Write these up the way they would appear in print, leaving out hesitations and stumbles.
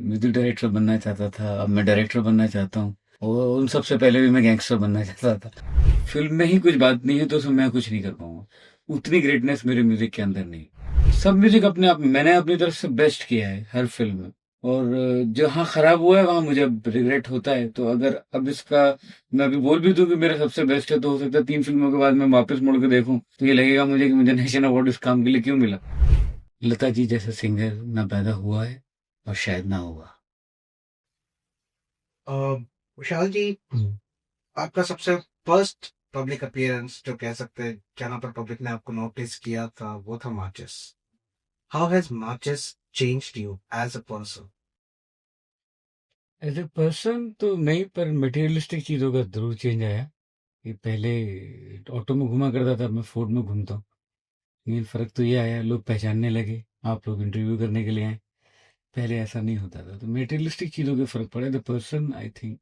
Music director बनना चाहता था, अब मैं डायरेक्टर बनना चाहता हूँ। और उन सबसे पहले भी मैं गैंगस्टर बनना चाहता था। फिल्म में ही कुछ बात नहीं है तो उसमें मैं कुछ नहीं कर पाऊंगा। उतनी ग्रेटनेस मेरे म्यूजिक के अंदर नहीं। सब म्यूजिक अपने आप मैंने अपनी तरफ से बेस्ट किया है हर फिल्म में। और जहाँ खराब हुआ है वहां मुझे अब रिग्रेट होता है। तो अगर अब इसका मैं अभी बोल भी दूं कि मेरा सबसे बेस्ट है, तो हो सकता है 3 फिल्मों के बाद मैं वापस मुड़ के देखूं तो ये लगेगा मुझे कि मुझे नेशनल अवार्ड इस काम के लिए क्यों मिला। लता जी जैसा सिंगर ना पैदा हुआ है और शायद ना होगा। अ, विशाल जी, आपका सबसे फर्स्ट पब्लिक अपीयरेंस जो कह सकते हैं जहां पर पब्लिक ने आपको नोटिस किया था वो था Maachis. How has Maachis changed you as a person? As a person तो नहीं, पर मटेरियलिस्टिक चीजों का जरूर चेंज आया। कि पहले ऑटो में घुमा करता था, मैं फोर्ड में घूमता हूँ। लेकिन फर्क तो ये आया, लोग पहचानने लगे, आप लोग इंटरव्यू करने के लिए आए। पहले ऐसा नहीं होता था, तो मेटेरियलिस्टिक चीजों के फर्क पड़ा। द पर्सन आई थिंक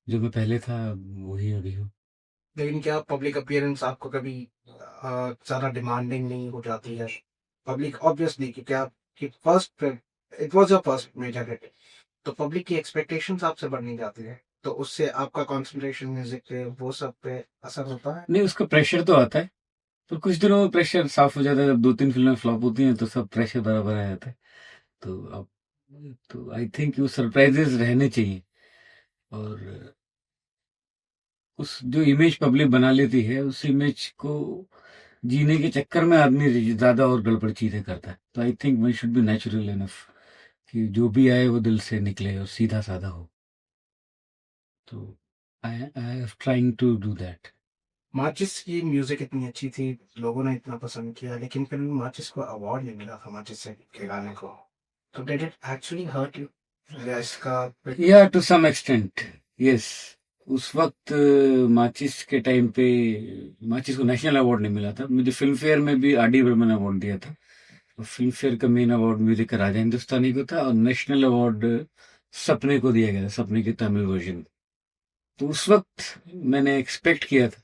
जो मैं पहले था वही अभी हूँ। लेकिन क्या पब्लिक अपीयरेंस आपको कभी ज्यादा डिमांडिंग नहीं हो जाती है? पब्लिक ऑब्वियसली क्योंकि आपकी first it was your first major hit, तो पब्लिक की एक्सपेक्टेशंस आपसे बढ़ने जाती है, तो उससे आपका कंसंट्रेशन म्यूजिक पे वो सब पे असर होता है? नहीं, उसका प्रेशर तो आता है। पर कुछ दिनों में प्रेशर साफ हो जाता है। जब 2-3 फिल्में फ्लॉप होती हैं तो सब प्रेशर बराबर आ जाता है। तो अब तो आई थिंक वो सरप्राइजेस रहने चाहिए। और उस जो इमेज पब्लिक बना लेती है, उस इमेज को जीने के चक्कर में आदमी ज्यादा और गड़बड़ चीजें करता है। तो I think one should be natural enough कि जो भी आए वो दिल से निकले और सीधा साधा हो। तो I am trying to do that. Maachis की म्यूजिक इतनी अच्छी थी, लोगों ने इतना पसंद किया, लेकिन फिर भी माचिस को अवार्ड नहीं मिला था माचिस से के गाने को। तो did it actually hurt you या इसका? या टू सम एक्सटेंट, यस। उस वक्त माचिस के टाइम पे माचिस को नेशनल अवार्ड नहीं मिला था। मुझे फिल्म फेयर में भी आर डी बर्मन अवार्ड दिया था। और फिल्म फेयर का मेन अवार्ड म्यूजिक का राजा हिंदुस्तानी को था, और नेशनल अवार्ड सपने को दिया गया था, सपने के तमिल वर्जन। तो उस वक्त मैंने एक्सपेक्ट किया था,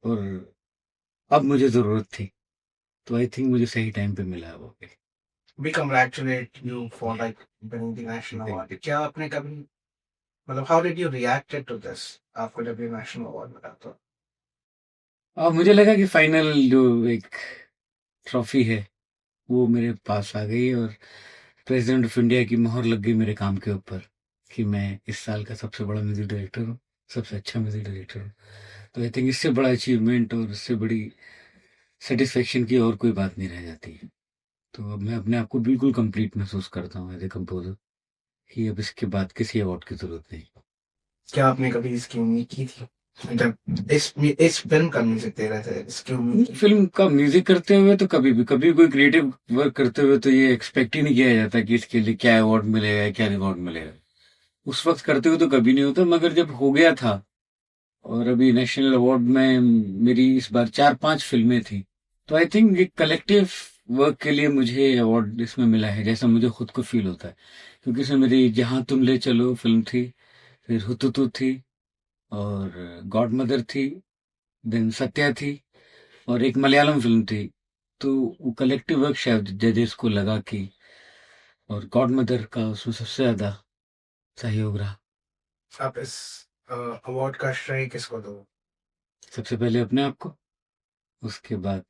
और अब मुझे जरूरत थी। तो आई थिंक मुझे सही टाइम पे मिला है वो। We congratulate you for like winning the national award. क्या आपने कभी, मतलब how did you reacted to this आपको जब ये नेशनल अवार्ड मिला तो? अब मुझे लगा कि फाइनल जो एक ट्रॉफी है वो मेरे पास आ गई, और प्रेसिडेंट ऑफ इंडिया की मोहर लग गई मेरे काम के ऊपर कि मैं इस साल का सबसे बड़ा म्यूजिक डायरेक्टर हूँ, सबसे अच्छा म्यूजिक डायरेक्टर हूँ। तो आई थिंक इससे बड़ा अचीवमेंट और इससे बड़ी सेटिस्फेक्शन की और कोई बात नहीं रह जाती है। तो अब मैं अपने आप को बिल्कुल कंप्लीट महसूस करता हूँ एज ए कंपोजर, कि अब इसके बाद किसी अवार्ड की जरूरत नहीं। क्या आपने कभी इसकी उम्मीद की थी जब इस फिल्म का म्यूजिक दे रहे थे, इसकी उम्मीद की? फिल्म का म्यूजिक करते हुए तो कभी कोई क्रिएटिव वर्क करते हुए तो ये एक्सपेक्ट ही नहीं किया जाता कि इसके लिए क्या अवार्ड मिलेगा, क्या रिवॉर्ड मिलेगा। उस वक्त करते हुए तो कभी नहीं होता, मगर जब हो गया था, और अभी नेशनल अवार्ड में मेरी इस बार 4-5 फिल्में थी, तो आई थिंक एक कलेक्टिव वर्क के लिए मुझे अवार्ड इसमें मिला है, जैसा मुझे खुद को फील होता है। क्योंकि इसमें मेरी जहां तुम ले चलो फिल्म थी, फिर हुतुतु थी, और गॉड मदर थी, देन सत्या थी, और एक मलयालम फिल्म थी। तो वो कलेक्टिव वर्क शायद जजेस को लगा कि, और गॉड मदर का उसमें सबसे ज्यादा सहयोग रहा। आप इस अवार्ड का श्रेय किसको दो? सबसे पहले अपने आप को, उसके बाद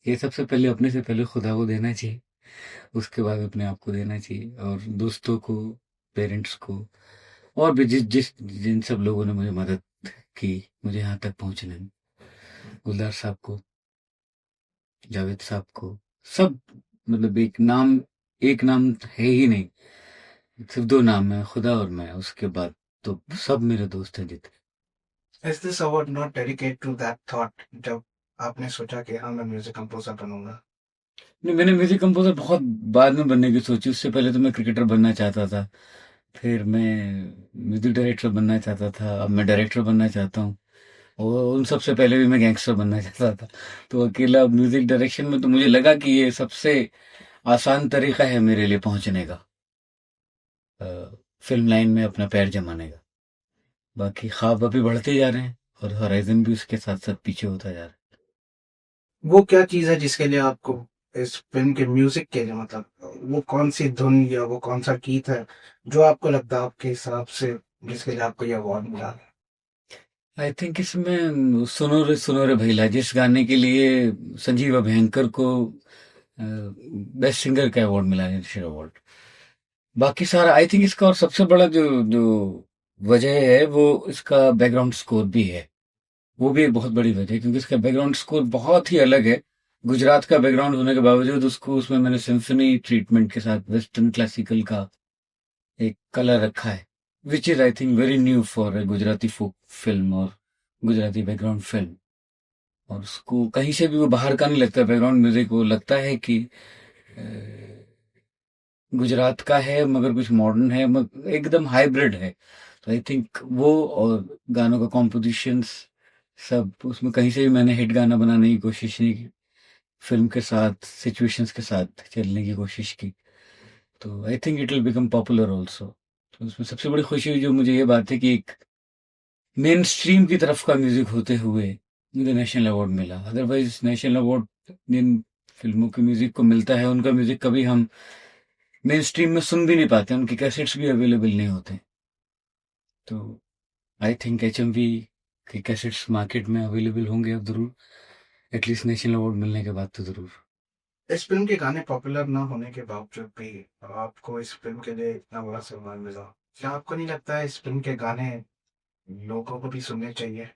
ये सबसे पहले अपने से पहले खुदा को देना चाहिए, उसके बाद अपने आप को देना चाहिए, और दोस्तों को, पेरेंट्स को, और भी जिस जिस जिन सब लोगों ने मुझे मदद की मुझे यहाँ तक पहुंचने में। गुलदार साहब को, जावेद साहब को, सब, मतलब एक नाम है ही नहीं, सिर्फ 2 नाम है, खुदा और मैं। उसके बाद तो सब मेरे दोस्त हैं जितने। Is this award not dedicate to that thought जब आपने सोचा कि हाँ मैं म्यूजिक कंपोजर बनूंगा? नहीं, मैंने म्यूजिक कंपोजर बहुत बाद में बनने की सोची। उससे पहले तो मैं क्रिकेटर बनना चाहता था, फिर मैं म्यूजिक डायरेक्टर बनना चाहता था, अब मैं डायरेक्टर बनना चाहता हूँ। और उन सबसे पहले भी मैं गैंगस्टर बनना चाहता था। तो अकेला म्यूजिक डायरेक्शन में तो मुझे लगा कि ये सबसे आसान तरीका है मेरे लिए पहुंचने का, अ, फिल्म लाइन में अपना पैर जमाने का। बाकी ख्वाब अभी बढ़ते जा रहे हैं, और हॉराइजन भी उसके साथ साथ पीछे होता जा रहा है। वो क्या चीज है जिसके लिए आपको इस फिल्म के म्यूजिक के लिए, मतलब वो कौन सी धुन या वो कौन सा गीत है जो आपको लगता है आपके हिसाब से जिसके लिए आपको ये अवार्ड मिला? आई थिंक इसमें सुनो रे भैला जिस गाने के लिए संजीव अभयंकर को बेस्ट सिंगर का अवार्ड मिला, नेशनल अवार्ड। बाकी सारा आई थिंक इसका और सबसे बड़ा जो जो वजह है वो इसका बैकग्राउंड स्कोर भी है। वो भी एक बहुत बड़ी वजह है क्योंकि इसका बैकग्राउंड स्कोर बहुत ही अलग है। गुजरात का बैकग्राउंड होने के बावजूद उसको उसमें मैंने सिम्फनी ट्रीटमेंट के साथ वेस्टर्न क्लासिकल का एक कलर रखा है, which is I think very new for Gujarati folk film और गुजराती बैकग्राउंड फिल्म। और उसको कहीं से भी वो बाहर का नहीं लगता बैकग्राउंड म्यूजिक, वो लगता है कि अ, गुजरात का है मगर कुछ मॉडर्न है, एकदम हाइब्रिड है। तो आई थिंक वो और गानों का कॉम्पोजिशंस सब उसमें कहीं से भी मैंने हिट गाना बनाने की कोशिश नहीं की, फिल्म के साथ सिचुएशंस के साथ चलने की कोशिश की। तो आई think it will become popular also. तो उसमें सबसे बड़ी खुशी हुई जो मुझे ये बात है कि एक मेन स्ट्रीम की तरफ का म्यूजिक होते हुए मुझे नेशनल अवार्ड मिला। अदरवाइज नेशनल अवार्ड जिन फिल्मों के म्यूजिक को मिलता है उनका म्यूजिक कभी हम मेन स्ट्रीम में सुन भी नहीं पाते, उनके कैसेट्स भी अवेलेबल नहीं होते। तो आई थिंक एचएमवी के कैसेट्स मार्केट में अवेलेबल होंगे अब जरूर, एटलीस्ट नेशनल अवार्ड मिलने के बाद तो जरूर। इस फिल्म के गाने पॉपुलर ना होने के बावजूद भी आपको इस फिल्म के लिए इतना बड़ा सम्मान मिला, क्या आपको नहीं लगता है इस फिल्म के गाने लोगों को भी सुनने चाहिए?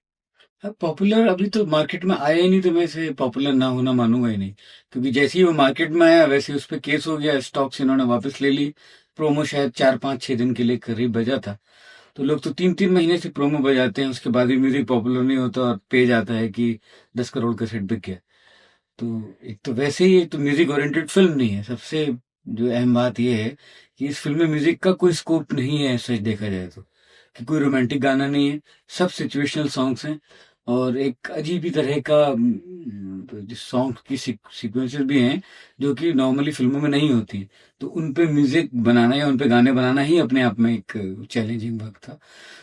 अब पॉपुलर अभी तो मार्केट में आया ही नहीं तो मैं इसे पॉपुलर ना होना मानूंगा ही नहीं, क्योंकि जैसे ही वो मार्केट में आया वैसे उस पर केस हो गया, स्टॉक्स इन्होंने वापस ले ली। प्रोमो शायद 4 5 6 दिन के लिए करीब बजा था। तो लोग तो 3 3 महीने से प्रोमो बजाते हैं, उसके बाद भी म्यूजिक पॉपुलर नहीं होता और पेज आता है कि 10 करोड़ का सेट बिक गया। तो एक तो वैसे ही एक तो म्यूजिक ओरिएंटेड फिल्म नहीं है। सबसे जो अहम बात यह है कि इस फिल्म में म्यूजिक का कोई स्कोप नहीं है, सच देखा जाए तो, कि कोई रोमांटिक गाना नहीं है, सब सिचुएशनल सॉन्ग्स हैं। और एक अजीब ही तरह का सॉन्ग की सीक्वेंसेस भी हैं जो कि नॉर्मली फिल्मों में नहीं होती। तो उन पे म्यूजिक बनाना या उन पे गाने बनाना ही अपने आप में एक चैलेंजिंग वर्क था।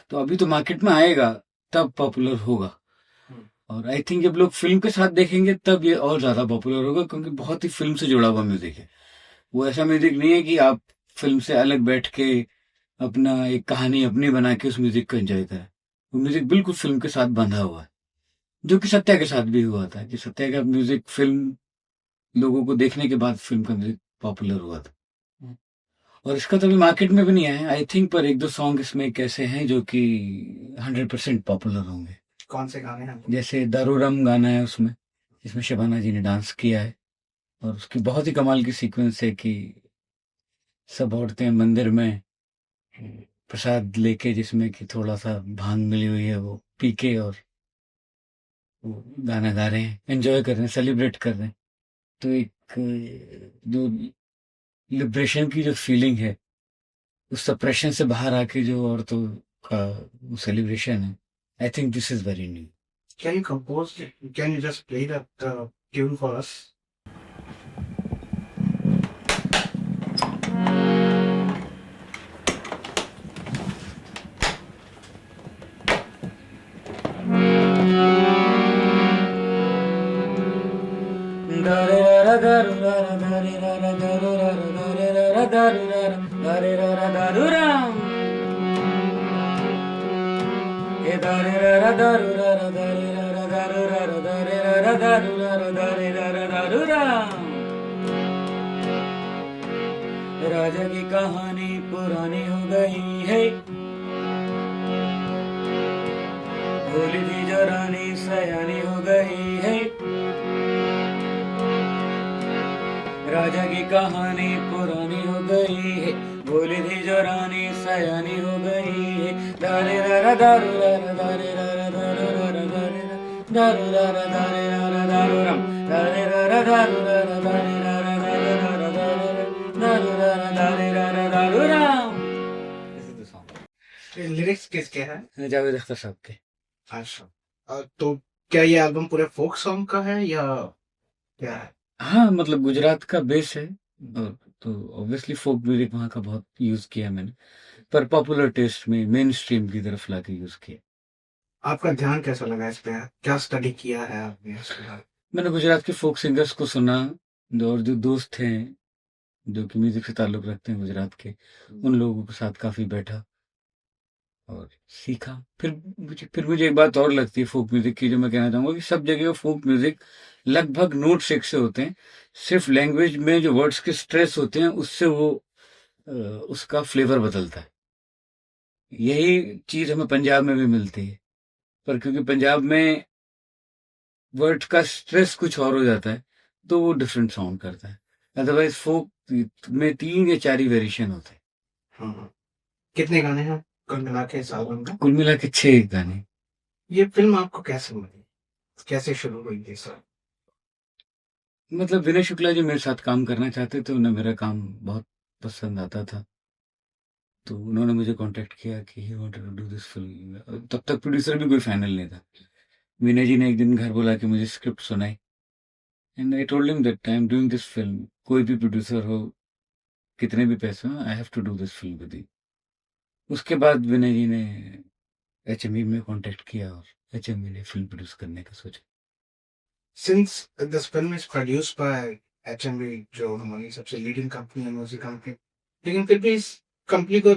तो अभी तो मार्केट में आएगा तब पॉपुलर होगा। और आई थिंक जब लोग फिल्म के साथ देखेंगे तब ये और ज्यादा पॉपुलर होगा, क्योंकि बहुत ही फिल्म से जुड़ा हुआ म्यूजिक है। वो ऐसा म्यूजिक नहीं है कि आप फिल्म से अलग बैठ के अपना एक कहानी अपनी बना के उस म्यूजिक को एंजॉय करें। वो म्यूजिक बिल्कुल फिल्म के साथ बंधा हुआ है, जो कि सत्या के साथ भी हुआ था कि सत्या का म्यूजिक फिल्म लोगों को देखने के बाद फिल्म का म्यूजिक पॉपुलर हुआ था। और इसका तो अभी मार्केट में भी नहीं आया आई थिंक, पर एक दो सॉन्ग इसमें कैसे हैं जो कि 100% पॉपुलर होंगे। कौन से गाने हैं? जैसे दारूरम गाना है उसमें, जिसमें शबाना जी ने डांस किया है। और उसकी बहुत ही कमाल की सीक्वेंस है कि सब औरतें मंदिर में प्रसाद लेके, जिसमें कि थोड़ा सा भांग मिली हुई है, वो पी के और वो गाना गा रहे हैं, एंजॉय कर रहे हैं, सेलिब्रेट कर रहे हैं। तो एक जो लिबरेशन की जो फीलिंग है, उस सप्रेशन से बाहर आके जो औरतों का वो सेलिब्रेशन है, I think this is very new. Can you compose? Can you just play that tune for us? राजा की कहानी पुरानी हो गई है, भोली थी जो रानी सयानी हो गई है। राजा की कहानी पुरानी हो गई है, भोली थी जो रानी सयानी हो गई है। दारे रा दारू रा दारे रा दारू रा दारे रा दारू रा दारे रा दारू राम दारे रा दारू रा दारे रा दारू रा दारू रा दारे रा दारू Ram. This is the song. Lyrics किसके हैं? जावेद अख्तर साहब के। अच्छा, तो क्या ये एल्बम पूरे फोक सॉन्ग का है या क्या है? हाँ, मतलब गुजरात का बेस है। और तो ऑब्वियसली फोक म्यूजिक वहाँ का बहुत यूज किया मैंने, पर पॉपुलर टेस्ट में मेन स्ट्रीम की तरफ लाके यूज किया। आपका ध्यान कैसा लगा इस पे? क्या स्टडी किया है आपने इसके बाद? मैंने गुजरात के फोक सिंगर्स को सुना, और जो दोस्त हैं जो कि म्यूजिक से ताल्लुक रखते हैं गुजरात के, उन लोगों के साथ काफी बैठा और सीखा। फिर मुझे एक बात और लगती है फोक म्यूजिक की, जो मैं कहना चाहूंगा कि सब जगह फोक म्यूजिक लगभग नोट शेक से होते हैं। सिर्फ लैंग्वेज में जो वर्ड्स के स्ट्रेस होते हैं उससे वो उसका फ्लेवर बदलता है। यही चीज हमें पंजाब में भी मिलती है, पर क्योंकि पंजाब में वर्ड का स्ट्रेस कुछ और हो जाता है तो वो डिफरेंट साउंड करता है। अदरवाइज फोक में 3 या 4 ही वेरिएशन होते हैं। हाँ। कितने गाने हैं कुल मिला के इस एल्बम में? कुल मिला के 6 गाने। ये फिल्म आपको कैसे मिली? कैसे शुरू हुई ये सब? मतलब विनय शुक्ला जी मेरे साथ काम करना चाहते थे, उन्हें मेरा काम बहुत पसंद आता था, तो उन्होंने मुझे कांटेक्ट किया कि he wanted to do this film. तब तक प्रोड्यूसर भी कोई फाइनल नहीं था। विनय जी ने एक दिन घर बुला के मुझे स्क्रिप्ट सुनाई, and I told him that I am doing this film. कोई भी प्रोड्यूसर हो, कितने भी पैसे हो, I have to do this film with you. उसके बाद विनय जी ने एचएमवी में कांटेक्ट किया और एचएमवी ने फिल्म प्रोड्यूस करने का सोचा। Since this film is produced by HMV, जो हमारी सबसे लीडिंग कंपनी है म्यूजिक कंपनी, लेकिन फिर भी इस कंपनी को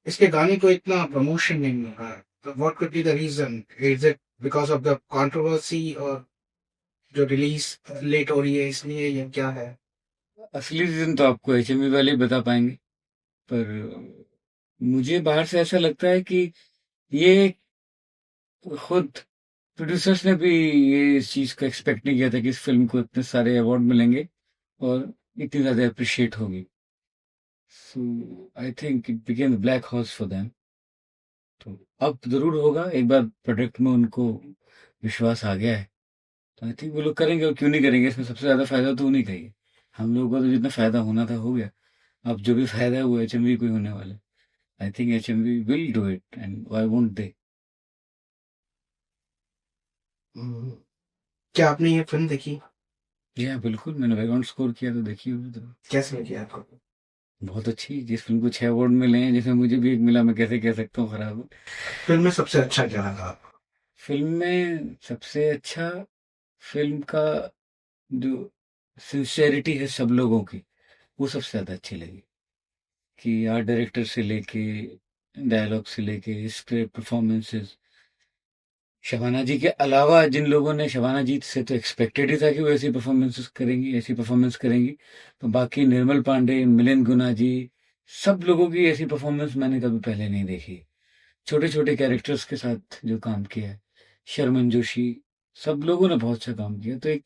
इसके गाने को इतना प्रमोशन नहीं मिल रहा है, तो what could be the reason? Is it because of the controversy, और जो रिलीज लेट हो रही है इसलिए, या क्या है? असली रीजन तो आपको एचएमवी वाले ही बता पाएंगे, पर मुझे बाहर से ऐसा लगता है कि ये खुद प्रोड्यूसर्स ने भी ये इस चीज को एक्सपेक्ट नहीं किया था कि इस फिल्म को इतने सारे अवार्ड मिलेंगे और इतनी ज्यादा अप्रिशिएट होगी। So I think it became black horse for them. तो अब जरूर होगा, एक बार प्रोडक्ट में उनको विश्वास आ गया है तो आई थिंक वो लोग करेंगे, और क्यों नहीं करेंगे। इसमें सबसे ज्यादा फायदा तो उन्हीं का ही है। हम लोगों का तो जितना फायदा होना था हो गया। अब जो भी फायदा है वो एचएमवी को ही होने वाला है। I think HMV will do it, and why won't they. Hmm, क्या आपने ये फिल्म देखी? जी हाँ, बिल्कुल, मैंने बैकग्राउंड स्कोर किया तो देखी होगी तो। कैसे लगी आपको? बहुत अच्छी। जिस फिल्म को 6 अवार्ड मिले हैं, जिसमें मुझे भी एक मिला, मैं कैसे कह सकता हूँ खराब है। फिल्म में सबसे अच्छा क्या लगा आपको? फिल्म में सबसे अच्छा, फिल्म का जो सिंसेरिटी है सब लोगों की, वो सबसे ज्यादा अच्छी लगी। कि आर्ट डायरेक्टर से लेके, डायलॉग से लेके, स्क्रिप्ट, परफॉर्मेंसेस, शबाना जी के अलावा जिन लोगों ने, शबाना जी से तो एक्सपेक्टेड ही था कि वो ऐसी परफॉर्मेंसेस करेंगी, ऐसी परफॉर्मेंस करेंगी, तो बाकी निर्मल पांडे, मिलिंद गुना जी, सब लोगों की ऐसी परफॉर्मेंस मैंने कभी पहले नहीं देखी। छोटे छोटे कैरेक्टर्स के साथ जो काम किया है, शर्मन जोशी, सब लोगों ने बहुत अच्छा काम किया। तो एक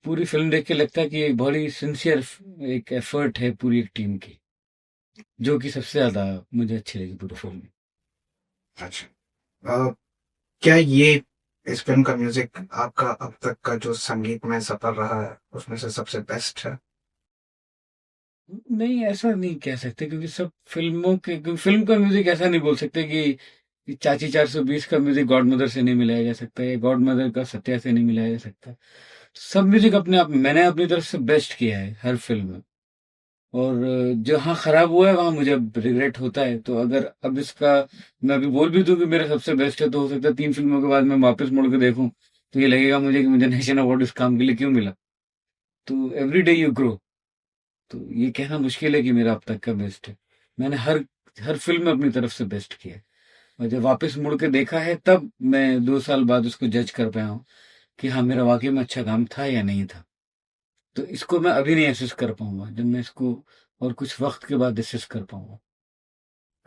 पूरी फिल्म देख के लगता है कि एक बड़ी सिंसियर एक एफर्ट है पूरी एक टीम की, जो कि सबसे ज्यादा मुझे अच्छी लगी पूरी फिल्म में। अच्छा। क्या ये इस फिल्म का म्यूजिक आपका अब तक का जो संगीत में सफर रहा है उसमें से सबसे बेस्ट है? नहीं, ऐसा नहीं कह सकते, क्योंकि सब फिल्मों के, क्योंकि फिल्म का म्यूजिक ऐसा नहीं बोल सकते कि चाची 420 का म्यूजिक गॉड मदर से नहीं मिलाया जा सकता है, गॉड मदर का सत्या से नहीं मिलाया जा सकता। सब म्यूजिक अपने आप, मैंने अपनी तरफ से बेस्ट किया है हर फिल्म में। और जहाँ खराब हुआ है वहां मुझे अब रिग्रेट होता है। तो अगर अब इसका मैं अभी बोल भी दूं कि मेरा सबसे बेस्ट है, तो हो सकता है 3 फिल्मों के बाद मैं वापस मुड़ के देखूं तो ये लगेगा मुझे कि मुझे नेशनल अवार्ड इस काम के लिए क्यों मिला। तो एवरी डे यू ग्रो। तो ये कहना मुश्किल है कि मेरा अब तक का बेस्ट है। मैंने हर हर फिल्म में अपनी तरफ से बेस्ट किया है, और जब वापस मुड़ के देखा है तब मैं 2 साल बाद उसको जज कर पाया हूँ कि हाँ, मेरा वाकई में अच्छा काम था या नहीं था। तो इसको मैं अभी नहीं एसेस कर पाऊंगा, जब मैं इसको और कुछ वक्त के बाद एसेस कर पाऊंगा।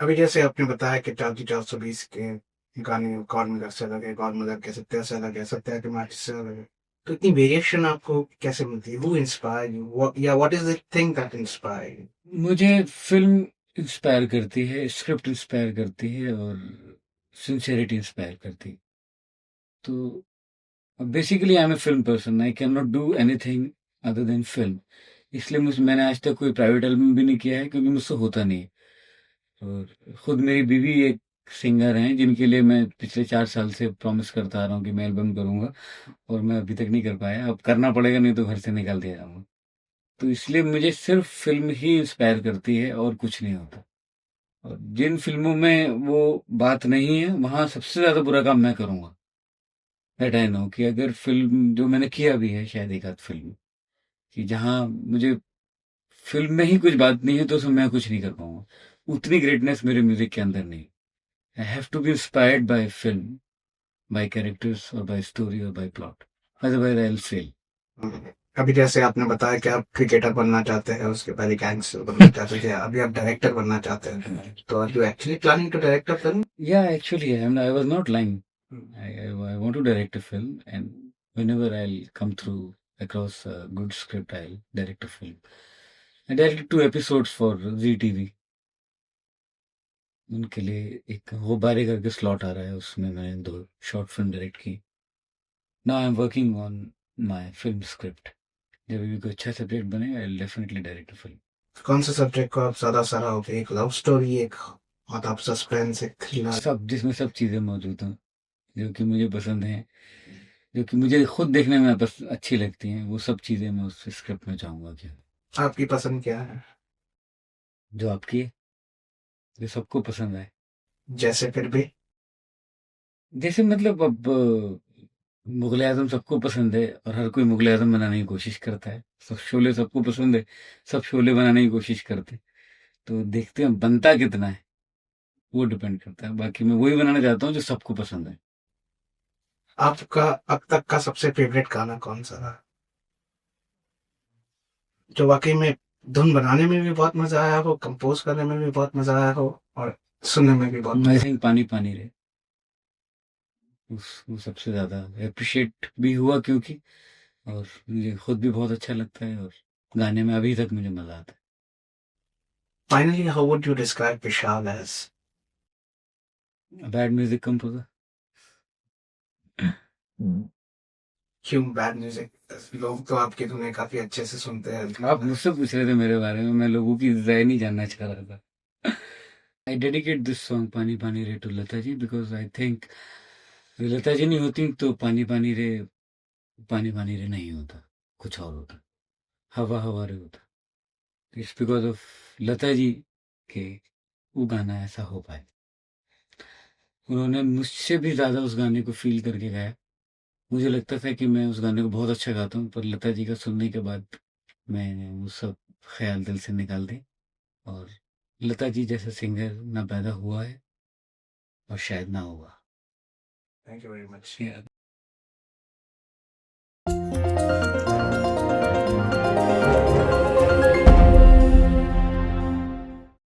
अभी जैसे आपने बताया कि 420 के गाने गॉड मदर से अलग है, गॉड मदर के सत्या से अलग है, सत्या के मैच से अलग है, तो इतनी वेरिएशन आपको कैसे मिलती है? हु इंस्पायर यू, या what is the thing that inspire you? मुझे फिल्म इंस्पायर करती है, स्क्रिप्ट इंस्पायर करती है, और सिंसेरिटी इंस्पायर करती है। तो basically I am a film person, I can not do anything other than film. इसलिए मैंने आज तक कोई प्राइवेट एल्बम भी नहीं किया है, क्योंकि मुझसे होता नहीं है। और खुद मेरी बीवी एक सिंगर हैं जिनके लिए मैं पिछले 4 साल से प्रॉमिस करता आ रहा हूँ कि मैं एल्बम करूंगा, और मैं अभी तक नहीं कर पाया। अब करना पड़ेगा, नहीं तो घर से निकाल दिया जाऊंगा। तो इसलिए मुझे सिर्फ फिल्म ही इंस्पायर करती है और कुछ नहीं होता। और जिन फिल्मों में वो बात नहीं है वहां सबसे ज्यादा बुरा काम मैं करूंगा। दैट आई नो कि अगर फिल्म, जो मैंने किया भी है शायद एक आध फिल्म, कि जहाँ मुझे फ़िल्म में ही कुछ बात नहीं है तो उसमें मैं कुछ नहीं कर पाऊँगा। उतनी ग्रेटनेस मेरे म्यूज़िक के अंदर नहीं। I have to be inspired by film, by characters और बाय स्टोरी और by plot. Otherwise I will fail. अभी जैसे आपने बताया कि आप क्रिकेटर बनना चाहते हैं, उसके पहले गैंगस्टर बनना चाहते थे, अभी आप डायरेक्टर बनना चाहते हैं, तो are you actually planning to direct a film? Yeah, actually, I was not lying. I want to direct a film, and whenever I'll come through across a good script, I'll direct a film. I directed 2 episodes for ZTV. उनके लिए एक वो बारे करके slot आ रहा है, उसमें मैंने 2 शॉर्ट फिल्म डायरेक्ट की। Now I am working on my film script. जब भी कोई अच्छा सब्जेक्ट बनेगा, I will definitely direct a film. कौन से सब्जेक्ट को आप ज्यादा सराहोगे? एक लव स्टोरी, एक मतलब सस्पेंस, एक थ्रिलर? सब जिसमें सब चीज़ें मौजूद हैं जो कि मुझे पसंद हैं, जो कि मुझे खुद देखने में बस अच्छी लगती हैं, वो सब चीज़ें मैं उस स्क्रिप्ट में चाहूँगा कि आपकी पसंद क्या है? जो आपकी है, जो सबको पसंद आए। जैसे फिर भी जैसे मतलब अब मुग़ल ए आज़म सबको पसंद है और हर कोई मुग़ल ए आज़म बनाने की कोशिश करता है। सब शोले सबको पसंद है, सब शोले बनाने की कोशिश करते हैं। तो देखते हैं बनता कितना है, वो डिपेंड करता है। बाकी मैं वही बनाना चाहता हूँ जो सबको पसंद है। आपका अब तक का सबसे फेवरेट गाना कौन सा रहा, जो वाकई में धुन बनाने में भी बहुत मजा आया हो, कंपोज करने में भी बहुत मजा आया हो, और सुनने में भी बहुत आई मजा? थिंक पानी पानी रे, वो सबसे ज़्यादा एप्रिशिएट भी हुआ क्योंकि, और मुझे खुद भी बहुत अच्छा लगता है और गाने में अभी तक मुझे मज़ा आता finally, how would you describe Vishal as? है। Bad music composer. क्यों बैड म्यूजिक? लोग तो आपकी धुनें काफी अच्छे से सुनते हैं। आप मुझसे पूछ रहे थे मेरे बारे में, मैं लोगों की राय नहीं जानना चाह रहा था। आई डेडिकेट दिस सॉन्ग पानी पानी रे to Lata ji because I think Lata ji नहीं होती तो पानी पानी रे नहीं होता, कुछ और होता, हवा हवा रे होता। It's because of Lata ji के वो गाना ऐसा हो पाए। उन्होंने मुझसे भी ज़्यादा उस गाने को फील करके गाया। मुझे लगता था कि मैं उस गाने को बहुत अच्छा गाता हूँ, पर लता जी का सुनने के बाद मैंने वो सब ख्याल दिल से निकाल दिए। और लता जी जैसा सिंगर ना पैदा हुआ है और शायद ना होगा। Thank you very much. Yeah.